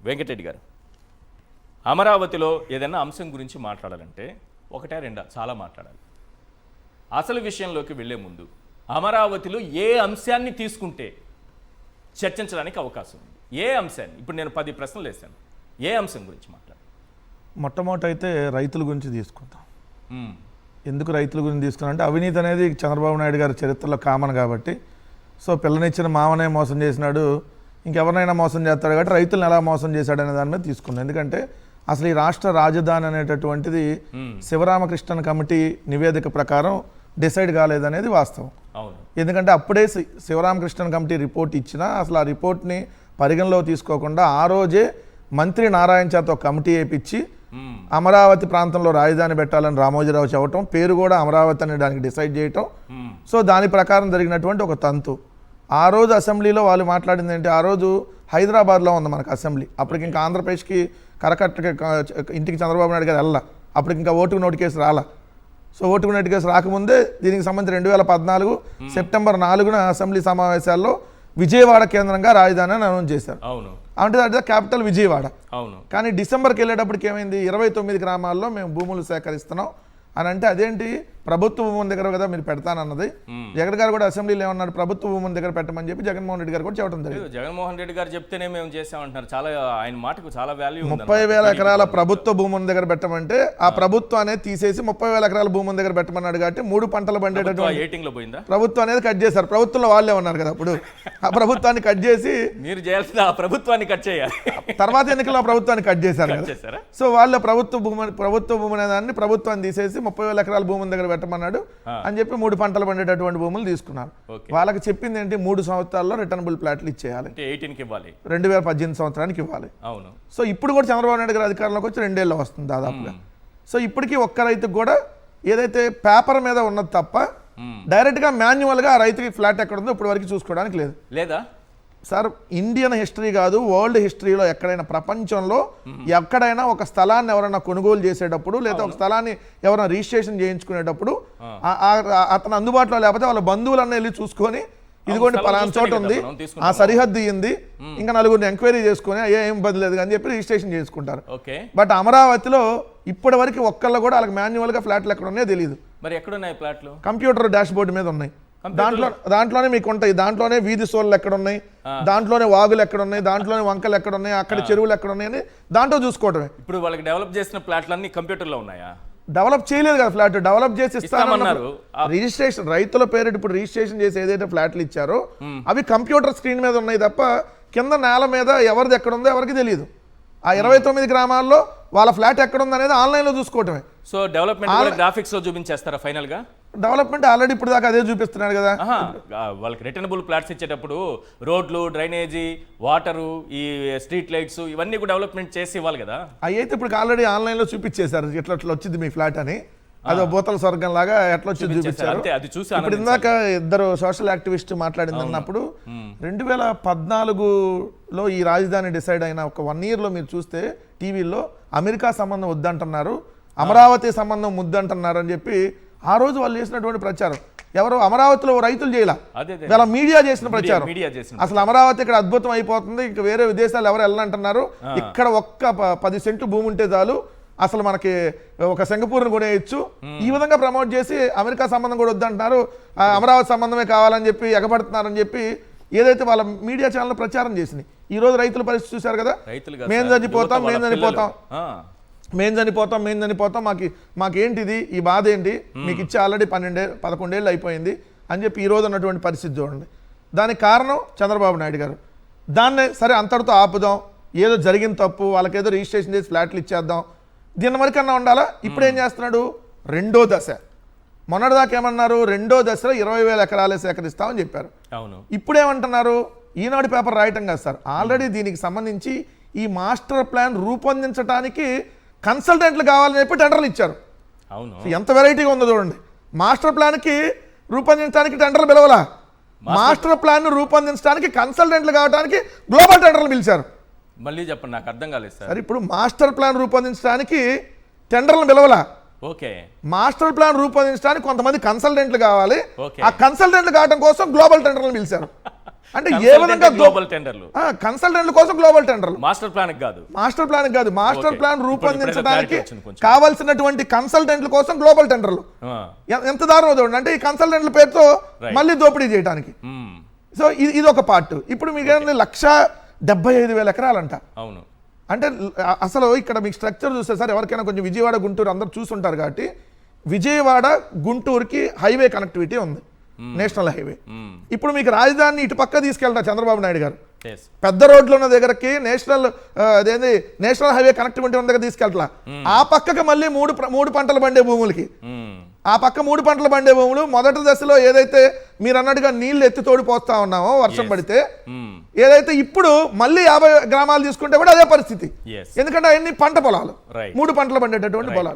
వెంకటరెడ్డి గారు, అమరావతిలో ఏదైనా అంశం గురించి మాట్లాడాలంటే ఒకటే రెండా చాలా మాట్లాడాలి. అసలు విషయంలోకి వెళ్లే ముందు అమరావతిలో ఏ అంశాన్ని తీసుకుంటే చర్చించడానికి అవకాశం ఉంది? ఏ అంశాన్ని? ఇప్పుడు నేను 10 ప్రశ్నలు వేశాను. ఏ అంశం గురించి మాట్లాడాలి? మొట్టమొదటి అయితే రైతుల గురించి తీసుకుంటాం. ఎందుకు రైతుల గురించి తీసుకున్నా అంటే అవినీతి అనేది చంద్రబాబు నాయుడు గారి చరిత్రలో కామన్ కాబట్టి, సో పిల్లనిచ్చిన మామనే మోసం చేసినాడు, ఇంకెవరినైనా మోసం చేస్తాడు కాబట్టి రైతులను ఎలా మోసం చేశాడు అనే దాని మీద తీసుకున్నాం. ఎందుకంటే అసలు ఈ రాష్ట్ర రాజధాని అనేటటువంటిది శివరామకృష్ణన్ కమిటీ నివేదిక ప్రకారం డిసైడ్ కాలేదనేది వాస్తవం. ఎందుకంటే అప్పుడే శివరామకృష్ణన్ కమిటీ రిపోర్ట్ ఇచ్చినా అసలు ఆ రిపోర్ట్ని పరిగణలో తీసుకోకుండా ఆ రోజే మంత్రి నారాయణ చేత ఒక కమిటీ వేయించి అమరావతి ప్రాంతంలో రాజధాని పెట్టాలని రామోజీరావు చెప్పటం, పేరు కూడా అమరావతి అనే దానికి డిసైడ్ చేయటం. సో దాని ప్రకారం జరిగినటువంటి ఒక తంతు. ఆ రోజు అసెంబ్లీలో వాళ్ళు మాట్లాడింది ఏంటి, ఆ రోజు హైదరాబాద్లో ఉంది మనకు అసెంబ్లీ. అప్పటికి ఇంకా ఆంధ్రప్రదేశ్కి కరకట్టకి ఇంటికి చంద్రబాబు నాయుడు గారు వెళ్ళా, అప్పటికి ఇంకా ఓటుకు నోటు కేసు రాలా. సో ఓటుకు నోటు కేసు రాకముందే దీనికి సంబంధించి 2014 సెప్టెంబర్ 4న అసెంబ్లీ సమావేశాల్లో విజయవాడ కేంద్రంగా రాజధాని అని అనౌన్స్ చేశారు. అంటే దట్ ఇస్ క్యాపిటల్ విజయవాడ. కానీ డిసెంబర్కి వెళ్ళేటప్పటికి ఏమైంది, 29 గ్రామాల్లో మేము భూములు సేకరిస్తున్నాం అని అంటే అదేంటి ప్రభుత్వ భూముల దగ్గర కదా మీరు పెడతానన్నది. జగన్ గారు కూడా అసెంబ్లీలో ఏమన్నాడు, ప్రభుత్వ భూముల దగ్గర పెట్టమని చెప్పి జగన్మోహన్ రెడ్డి గారు కూడా చెప్పడం జరిగింది. జగన్మోహన్ రెడ్డి గారు చెప్తేనే మేము చేసామంటున్నారు. చాలా ఆయన మాటకు చాలా వాల్యూ. 30,000 ఎకరాల ప్రభుత్వ భూముల దగ్గర పెట్టమంటే ఆ ప్రభుత్వం అనేది తీసేసి 30,000 ఎకరాల భూముల దగ్గర పెట్టమన్నాడు. కాబట్టి 3 పంటలు పండేటటువంటి ప్రభుత్వం అనేది కట్ చేశారు. ప్రభుత్వంలో వాళ్ళే ఉన్నారు కదా అప్పుడు, ఆ ప్రభుత్వాన్ని కట్ చేసి మీరు చేయాల్సిన ప్రభుత్వాన్ని కట్ చేయాలి. తర్వాత ఎన్నికల్లో ప్రభుత్వాన్ని కట్ చేశారు. సో వాళ్ళ ప్రభుత్వ భూమి అనే దాన్ని ప్రభుత్వాన్ని తీసేసి 30,000 ఎకరాల భూముల దగ్గర పెట్టమన్నాడు అని చెప్పి 3 పంటలు పండేటటువంటి భూములు తీసుకున్నారు. వాళ్ళకి చెప్పింది ఏంటి, 3 సంవత్సరాల్లో రిటర్నబుల్ ప్లాట్లు ఇచ్చేయాలి, 2018 సంవత్సరానికి ఇవ్వాలి. సో ఇప్పుడు కూడా చంద్రబాబు నాయుడు గారు అధికారంలోకి వచ్చి 2 ఏళ్ళు వస్తుంది దాదాపుగా. సో ఇప్పటికీ ఒక్క రైతుకు కూడా ఏదైతే పేపర్ మీద ఉన్నది తప్ప డైరెక్ట్గా మాన్యువల్గా ఆ రైతుకి ఫ్లాట్ ఎక్కడ ఉందో ఇప్పటి వరకు చూసుకోవడానికి లేదా సార్. ఇండియన్ హిస్టరీ కాదు, వరల్డ్ హిస్టరీలో ఎక్కడైనా ప్రపంచంలో ఎక్కడైనా ఒక స్థలాన్ని ఎవరైనా కొనుగోలు చేసేటప్పుడు లేదా ఒక స్థలాన్ని ఎవరైనా రిజిస్ట్రేషన్ చేయించుకునేటప్పుడు అతను అందుబాటులో లేకపోతే వాళ్ళ బంధువులన్నీ వెళ్ళి చూసుకొని ఇదిగోండి పలానా చోట ఉంది, ఆ సరిహద్దు ఇయ్యింది, ఇంకా 4గురిని ఎంక్వైరీ చేసుకుని ఏం బదిలేదు అని చెప్పి రిజిస్ట్రేషన్ చేసుకుంటారు. బట్ అమరావతిలో ఇప్పటి వరకు ఒక్కళ్ళు కూడా వాళ్ళకి మాన్యువల్గా ఫ్లాట్లు ఎక్కడ ఉన్నాయో తెలియదు. మరి ఎక్కడున్నాయి ఫ్లాట్లు? కంప్యూటర్ డాష్ బోర్డు మీద ఉన్నాయి. దాంట్లోనే మీకు ఉంటాయి, దాంట్లోనే వీధి సోళ్ళు ఎక్కడ ఉన్నాయి, దాంట్లోనే వాగులు ఎక్కడ ఉన్నాయి, దాంట్లోనే వంకలు ఎక్కడ ఉన్నాయి, అక్కడ చెరువులు ఎక్కడ ఉన్నాయని దాంట్లో చూసుకోవడమే. ఇప్పుడు వాళ్ళకి డెవలప్ చేసిన ఫ్లాట్లన్నీ కంప్యూటర్లో ఉన్నాయా? డెవలప్ చేయలేదు కదా, ఫ్లాట్ డెవలప్ చేసి ఇస్తామన్నారు. రిజిస్ట్రేషన్ రైతుల పేరు ఇప్పుడు రిజిస్ట్రేషన్ చేసి ఏదైతే ఫ్లాట్లు ఇచ్చారో అవి కంప్యూటర్ స్క్రీన్ మీద ఉన్నాయి తప్ప కింద నేల మీద ఎవరిది ఎక్కడ ఉందో ఎవరికి తెలియదు. ఆ 29 గ్రామాల్లో వాళ్ళ ఫ్లాట్ ఎక్కడ ఉంది అనేది ఆన్లైన్లో చూసుకోవటమే. సో డెవలప్మెంట్ గ్రాఫిక్స్ లో చూపించేస్తారా ఫైనల్ గా? డెవలప్మెంట్ ఆల్రెడీ ఇప్పుడు దాకా అదే చూపిస్తున్నాడు కదా. వాళ్ళకి రిటర్నబుల్ ప్లాట్స్ ఇచ్చేటప్పుడు రోడ్లు, డ్రైనేజీ, వాటరు, ఈ స్ట్రీట్ లైట్స్ ఇవన్నీ కూడా డెవలప్మెంట్ చేసి ఇవ్వాలి కదా. అవి అయితే ఇప్పుడు ఆల్రెడీ ఆన్లైన్లో చూపించేశారు ఎట్లా వచ్చింది మీ ఫ్లాట్ అని. అదో బోతల స్వర్గం లాగా ఎట్లా వచ్చి చూపించారు. ఇప్పుడు ఇందాక ఇద్దరు సోషల్ యాక్టివిస్ట్ మాట్లాడింది అన్నప్పుడు 2014లో ఈ రాజధాని డిసైడ్ అయిన ఒక 1 yearలో మీరు చూస్తే టీవీలో అమెరికా సంబంధం వద్దంటున్నారు, అమరావతి సంబంధం ముద్దంటున్నారు అని చెప్పి ఆ రోజు వాళ్ళు చేసినటువంటి ప్రచారం ఎవరు అమరావతిలో రైతులు చేయాల, వాళ్ళ మీడియా చేసిన ప్రచారం. అసలు అమరావతి ఇక్కడ అద్భుతం అయిపోతుంది, ఇక వేరే విదేశాలు ఎవరు వెళ్ళంటున్నారు, ఇక్కడ ఒక్క 10 సెంట్లు భూమి ఉంటే చాలు అసలు మనకి ఒక సింగపూర్ని కొనేయచ్చు, ఈ విధంగా ప్రమోట్ చేసి అమెరికా సంబంధం కూడా వద్దంటున్నారు, అమరావతి సంబంధమే కావాలని చెప్పి ఎగబడుతున్నారని చెప్పి ఏదైతే వాళ్ళ మీడియా ఛానల్ ప్రచారం చేసింది. ఈ రోజు రైతుల పరిస్థితి చూశారు కదా, మేము చనిపోతాం మాకేంటిది ఈ బాధ ఏంటి, మీకు ఇచ్చి ఆల్రెడీ 11 ఏళ్ళు అయిపోయింది అని చెప్పి ఈ రోజు ఉన్నటువంటి పరిస్థితి చూడండి. దానికి కారణం చంద్రబాబు నాయుడు గారు. దాన్నే సరే అంతటితో ఆపుదాం, ఏదో జరిగిన తప్పు వాళ్ళకేదో రిజిస్ట్రేషన్ చేసి ఫ్లాట్లు ఇచ్చేద్దాం, దీని వరకన్నా ఉండాలా. ఇప్పుడు ఏం చేస్తున్నాడు, 2వ దశ. మొన్నటిదాకా ఏమన్నారు, 2వ దశలో 20,000 ఎకరాలే సేకరిస్తామని చెప్పారు. ఇప్పుడు ఏమంటున్నారు, ఈనాడు పేపర్ రాయటం కాదు సార్, ఆల్రెడీ దీనికి సంబంధించి ఈ మాస్టర్ ప్లాన్ రూపొందించడానికి కన్సల్టెంట్లు కావాలని చెప్పి టెండర్లు ఇచ్చారు. ఎంత వెరైటీగా ఉందో చూడండి. మాస్టర్ ప్లాన్కి రూపొందించడానికి టెండర్లు పిలవాలా, మాస్టర్ ప్లాన్ రూపొందించడానికి కన్సల్టెంట్లు కావడానికి గ్లోబల్ టెండర్లు పిలిచారు. మళ్ళీ చెప్పండి, నాకు అర్థం కాలేదు సార్. ఇప్పుడు మాస్టర్ ప్లాన్ రూపొందించడానికి టెండర్లను పిలవాలా, మాస్టర్ ప్లాన్ రూపొందించడానికి కొంతమంది కన్సల్టెంట్లు కావాలి, ఆ కన్సల్టెంట్లు కావడం కోసం గ్లోబల్ టెండర్లను పిలిచారు. అంటే ఏ విధంగా గ్లోబల్ టెండర్లు కన్సల్టెంట్ల కోసం గ్లోబల్ టెండర్లు, మాస్టర్ ప్లాన్ కాదు, మాస్టర్ ప్లాన్ కాదు, మాస్టర్ Okay. ప్లాన్ ఇప్పుడు రూపొందించడానికి clarity వచ్చింది కొంచెం. కావాల్సినటువంటి కన్సల్టెంట్ల కోసం గ్లోబల్ టెండర్లు. ఆ, ఎంత దారుణం చూడండి, అంటే ఈ కన్సల్టెంట్ల పేరుతో Right. మళ్ళీ దోపిడీ చేయడానికి. మ్మ్. సో ఇది ఒక పార్ట్. ఇప్పుడు మీకు 1,75,000 ఎకరాలంట. అవును. అంటే అసలు ఇక్కడ మీకు స్ట్రక్చర్ చూస్తే సార్, ఎవరికైనా కొంచెం విజయవాడ గుంటూరు అందరూ చూసుంటారు కాబట్టి, విజయవాడ గుంటూరుకి హైవే కనెక్టివిటీ ఉంది, నేషనల్ హైవే. మ్మ్. ఇప్పుడు మీకు రాజధానిని ఇటు పక్క తీసుకెళ్తారు చంద్రబాబు నాయుడు గారు. Yes. పెద్ద రోడ్లు ఉన్న దగ్గరకి అదేంది నేషనల్ హైవే కనెక్టివిటీ ఉన్న దగ్గర తీసుకెళ్తా. ఆ పక్కకి మళ్ళీ మూడు పంటలు పండే భూములకి, మ్మ్. ఆ పక్క 3 పంటలు పండే భూములు మొదటి దశలో ఏదైతే మీరు అన్నట్టుగా నీళ్లు ఎత్తి తోడిపోస్తా ఉన్నామో వర్షం పడితే, మ్మ్. ఏదైతే ఇప్పుడు మళ్ళీ 50 గ్రామాలు తీసుకుంటే కూడా అదే పరిస్థితి. Yes. ఎందుకంటే అవన్నీ పంట పొలాలు, Right. 3 పంటలు పండేటటువంటి పొలాలు.